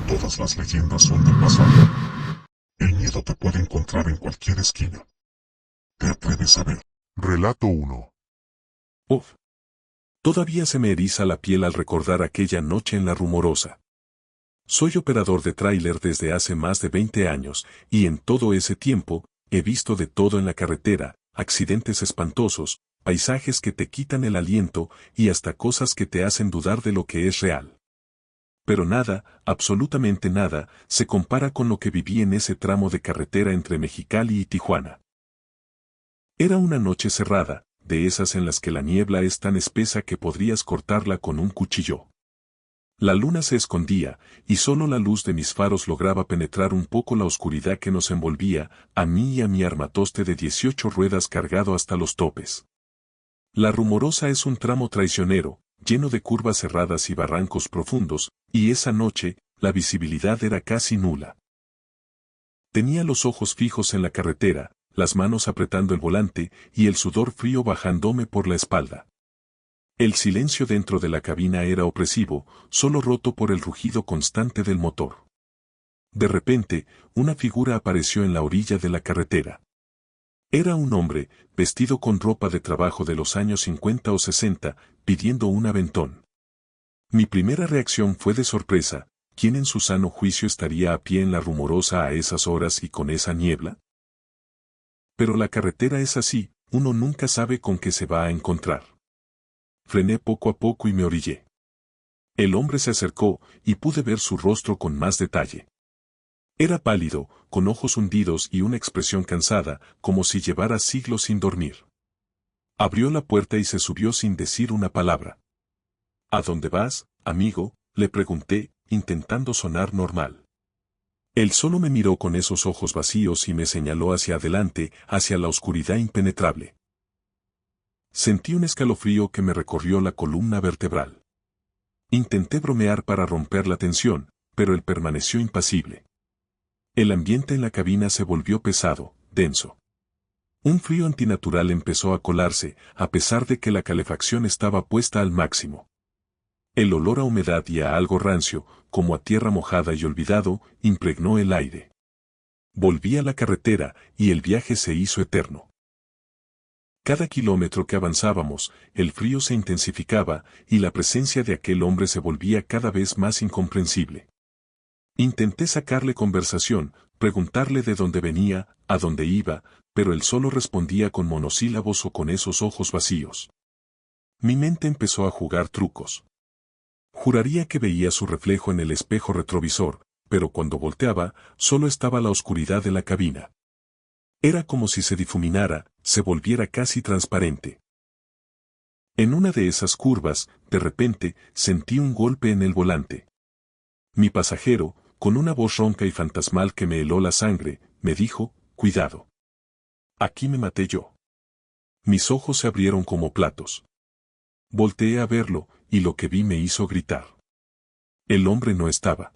Todas las leyendas son del pasado. El miedo te puede encontrar en cualquier esquina. ¿Te atreves a ver? Relato 1. Uf. Todavía se me eriza la piel al recordar aquella noche en La Rumorosa. Soy operador de tráiler desde hace más de 20 años, y en todo ese tiempo, he visto de todo en la carretera, accidentes espantosos, paisajes que te quitan el aliento, y hasta cosas que te hacen dudar de lo que es real. Pero nada, absolutamente nada, se compara con lo que viví en ese tramo de carretera entre Mexicali y Tijuana. Era una noche cerrada, de esas en las que la niebla es tan espesa que podrías cortarla con un cuchillo. La luna se escondía, y solo la luz de mis faros lograba penetrar un poco la oscuridad que nos envolvía, a mí y a mi armatoste de 18 ruedas cargado hasta los topes. La Rumorosa es un tramo traicionero, lleno de curvas cerradas y barrancos profundos, y esa noche, la visibilidad era casi nula. Tenía los ojos fijos en la carretera, las manos apretando el volante, y el sudor frío bajándome por la espalda. El silencio dentro de la cabina era opresivo, solo roto por el rugido constante del motor. De repente, una figura apareció en la orilla de la carretera. Era un hombre, vestido con ropa de trabajo de los años 50 o 60, pidiendo un aventón. Mi primera reacción fue de sorpresa. ¿Quién en su sano juicio estaría a pie en La Rumorosa a esas horas y con esa niebla? Pero la carretera es así, uno nunca sabe con qué se va a encontrar. Frené poco a poco y me orillé. El hombre se acercó, y pude ver su rostro con más detalle. Era pálido, con ojos hundidos y una expresión cansada, como si llevara siglos sin dormir. Abrió la puerta y se subió sin decir una palabra. ¿A dónde vas, amigo?, le pregunté, intentando sonar normal. Él solo me miró con esos ojos vacíos y me señaló hacia adelante, hacia la oscuridad impenetrable. Sentí un escalofrío que me recorrió la columna vertebral. Intenté bromear para romper la tensión, pero él permaneció impasible. El ambiente en la cabina se volvió pesado, denso. Un frío antinatural empezó a colarse, a pesar de que la calefacción estaba puesta al máximo. El olor a humedad y a algo rancio, como a tierra mojada y olvidado, impregnó el aire. Volví a la carretera, y el viaje se hizo eterno. Cada kilómetro que avanzábamos, el frío se intensificaba, y la presencia de aquel hombre se volvía cada vez más incomprensible. Intenté sacarle conversación, preguntarle de dónde venía, a dónde iba, pero él solo respondía con monosílabos o con esos ojos vacíos. Mi mente empezó a jugar trucos. Juraría que veía su reflejo en el espejo retrovisor, pero cuando volteaba, solo estaba la oscuridad de la cabina. Era como si se difuminara, se volviera casi transparente. En una de esas curvas, de repente, sentí un golpe en el volante. Mi pasajero, con una voz ronca y fantasmal que me heló la sangre, me dijo, «Cuidado. Aquí me maté yo». Mis ojos se abrieron como platos. Volteé a verlo, y lo que vi me hizo gritar. El hombre no estaba.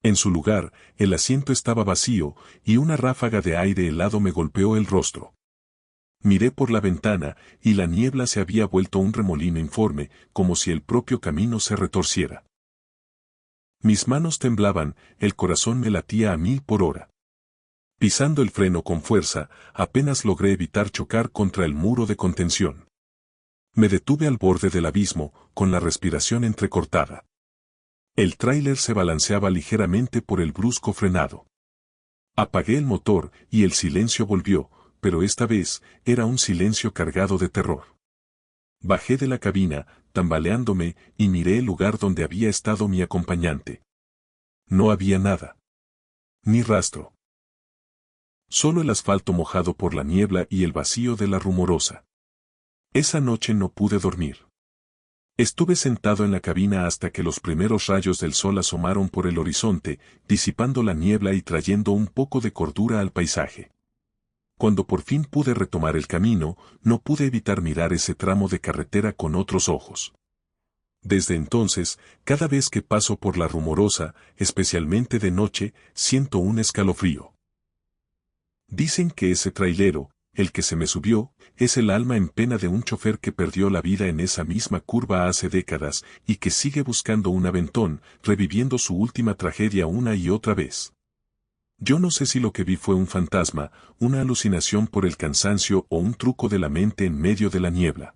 En su lugar, el asiento estaba vacío, y una ráfaga de aire helado me golpeó el rostro. Miré por la ventana, y la niebla se había vuelto un remolino informe, como si el propio camino se retorciera. Mis manos temblaban, el corazón me latía a 1000 por hora. Pisando el freno con fuerza, apenas logré evitar chocar contra el muro de contención. Me detuve al borde del abismo, con la respiración entrecortada. El tráiler se balanceaba ligeramente por el brusco frenado. Apagué el motor, y el silencio volvió, pero esta vez, era un silencio cargado de terror. Bajé de la cabina, tambaleándome, y miré el lugar donde había estado mi acompañante. No había nada. Ni rastro. Solo el asfalto mojado por la niebla y el vacío de La Rumorosa. Esa noche no pude dormir. Estuve sentado en la cabina hasta que los primeros rayos del sol asomaron por el horizonte, disipando la niebla y trayendo un poco de cordura al paisaje. Cuando por fin pude retomar el camino, no pude evitar mirar ese tramo de carretera con otros ojos. Desde entonces, cada vez que paso por La Rumorosa, especialmente de noche, siento un escalofrío. Dicen que ese trailero, el que se me subió, es el alma en pena de un chofer que perdió la vida en esa misma curva hace décadas y que sigue buscando un aventón, reviviendo su última tragedia una y otra vez. Yo no sé si lo que vi fue un fantasma, una alucinación por el cansancio o un truco de la mente en medio de la niebla.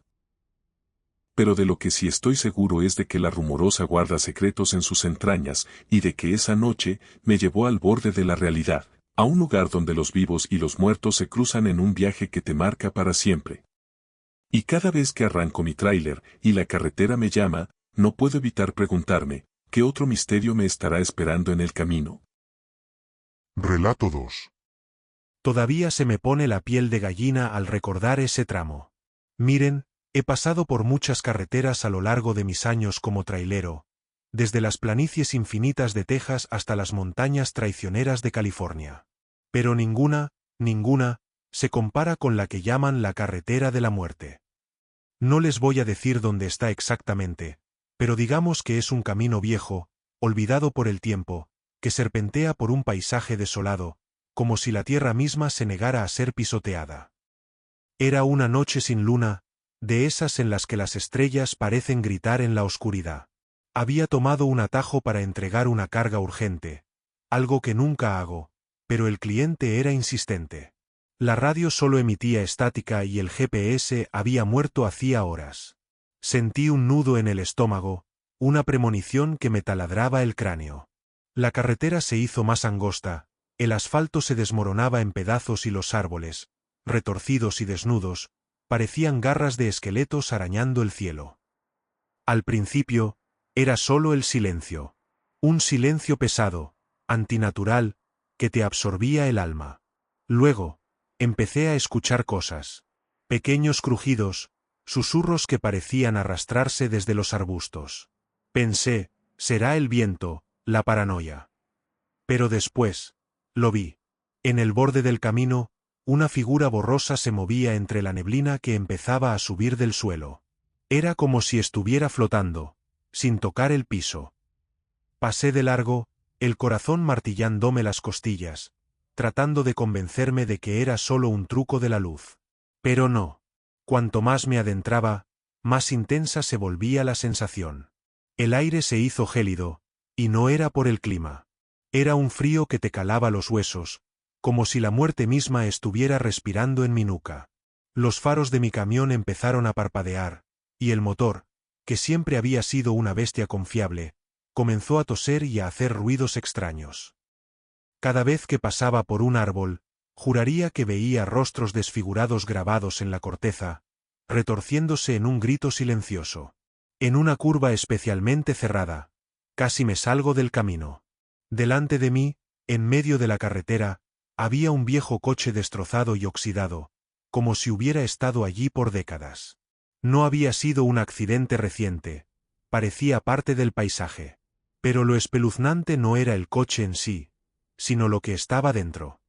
Pero de lo que sí estoy seguro es de que la rumorosa guarda secretos en sus entrañas y de que esa noche me llevó al borde de la realidad, a un lugar donde los vivos y los muertos se cruzan en un viaje que te marca para siempre. Y cada vez que arranco mi tráiler y la carretera me llama, no puedo evitar preguntarme, ¿qué otro misterio me estará esperando en el camino? Relato 2. Todavía se me pone la piel de gallina al recordar ese tramo. Miren, he pasado por muchas carreteras a lo largo de mis años como trailero, desde las planicies infinitas de Texas hasta las montañas traicioneras de California. Pero ninguna, se compara con la que llaman la carretera de la muerte. No les voy a decir dónde está exactamente, pero digamos que es un camino viejo, olvidado por el tiempo, que serpentea por un paisaje desolado, como si la tierra misma se negara a ser pisoteada. Era una noche sin luna, de esas en las que las estrellas parecen gritar en la oscuridad. Había tomado un atajo para entregar una carga urgente, algo que nunca hago, pero el cliente era insistente. La radio solo emitía estática y el GPS había muerto hacía horas. Sentí un nudo en el estómago, una premonición que me taladraba el cráneo. La carretera se hizo más angosta, el asfalto se desmoronaba en pedazos y los árboles, retorcidos y desnudos, parecían garras de esqueletos arañando el cielo. Al principio, era solo el silencio. Un silencio pesado, antinatural, que te absorbía el alma. Luego, empecé a escuchar cosas. Pequeños crujidos, susurros que parecían arrastrarse desde los arbustos. Pensé, será el viento, la paranoia. Pero después, lo vi. En el borde del camino, una figura borrosa se movía entre la neblina que empezaba a subir del suelo. Era como si estuviera flotando, sin tocar el piso. Pasé de largo, el corazón martillándome las costillas, tratando de convencerme de que era solo un truco de la luz. Pero no. Cuanto más me adentraba, más intensa se volvía la sensación. El aire se hizo gélido, y no era por el clima. Era un frío que te calaba los huesos, como si la muerte misma estuviera respirando en mi nuca. Los faros de mi camión empezaron a parpadear, y el motor, que siempre había sido una bestia confiable, comenzó a toser y a hacer ruidos extraños. Cada vez que pasaba por un árbol, juraría que veía rostros desfigurados grabados en la corteza, retorciéndose en un grito silencioso. En una curva especialmente cerrada, casi me salgo del camino. Delante de mí, en medio de la carretera, había un viejo coche destrozado y oxidado, como si hubiera estado allí por décadas. No había sido un accidente reciente, parecía parte del paisaje. Pero lo espeluznante no era el coche en sí, sino lo que estaba dentro.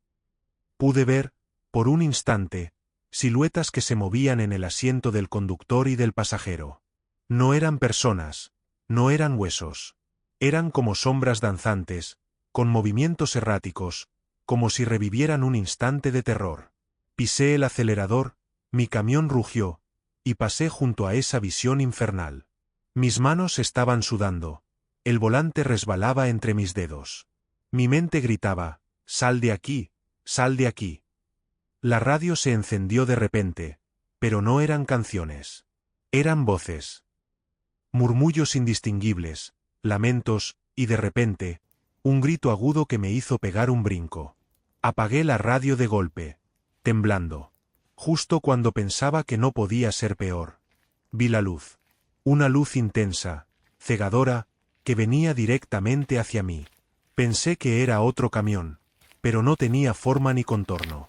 Pude ver, por un instante, siluetas que se movían en el asiento del conductor y del pasajero. No eran personas, no eran huesos. Eran como sombras danzantes, con movimientos erráticos, como si revivieran un instante de terror. Pisé el acelerador, mi camión rugió, y pasé junto a esa visión infernal. Mis manos estaban sudando, el volante resbalaba entre mis dedos. Mi mente gritaba, «¡Sal de aquí! ¡Sal de aquí!». La radio se encendió de repente, pero no eran canciones. Eran voces. Murmullos indistinguibles, lamentos, y de repente, un grito agudo que me hizo pegar un brinco. Apagué la radio de golpe, temblando. Justo cuando pensaba que no podía ser peor. Vi la luz. Una luz intensa, cegadora, que venía directamente hacia mí. Pensé que era otro camión, pero no tenía forma ni contorno.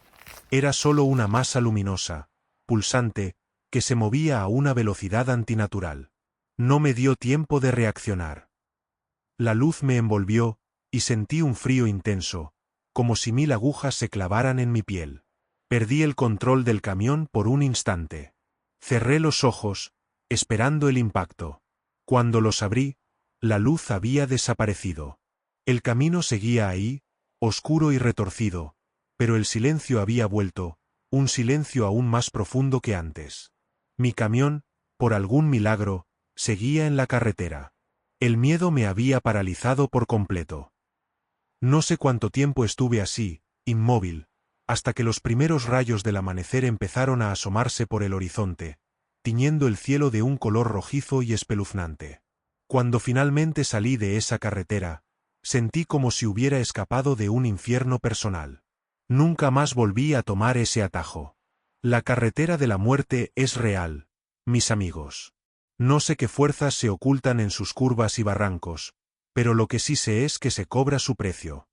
Era solo una masa luminosa, pulsante, que se movía a una velocidad antinatural. No me dio tiempo de reaccionar. La luz me envolvió, y sentí un frío intenso, como si 1000 agujas se clavaran en mi piel. Perdí el control del camión por un instante. Cerré los ojos, esperando el impacto. Cuando los abrí, la luz había desaparecido. El camino seguía ahí, oscuro y retorcido, pero el silencio había vuelto, un silencio aún más profundo que antes. Mi camión, por algún milagro, seguía en la carretera. El miedo me había paralizado por completo. No sé cuánto tiempo estuve así, inmóvil, hasta que los primeros rayos del amanecer empezaron a asomarse por el horizonte, tiñendo el cielo de un color rojizo y espeluznante. Cuando finalmente salí de esa carretera, sentí como si hubiera escapado de un infierno personal. Nunca más volví a tomar ese atajo. La carretera de la muerte es real, mis amigos. No sé qué fuerzas se ocultan en sus curvas y barrancos, pero lo que sí sé es que se cobra su precio.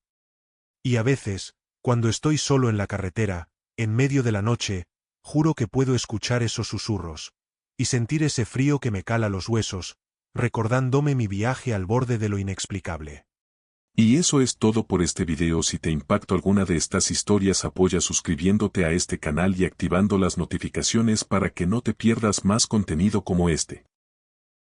Y a veces, cuando estoy solo en la carretera, en medio de la noche, juro que puedo escuchar esos susurros, y sentir ese frío que me cala los huesos, recordándome mi viaje al borde de lo inexplicable. Y eso es todo por este video. Si te impactó alguna de estas historias, apoya suscribiéndote a este canal y activando las notificaciones para que no te pierdas más contenido como este.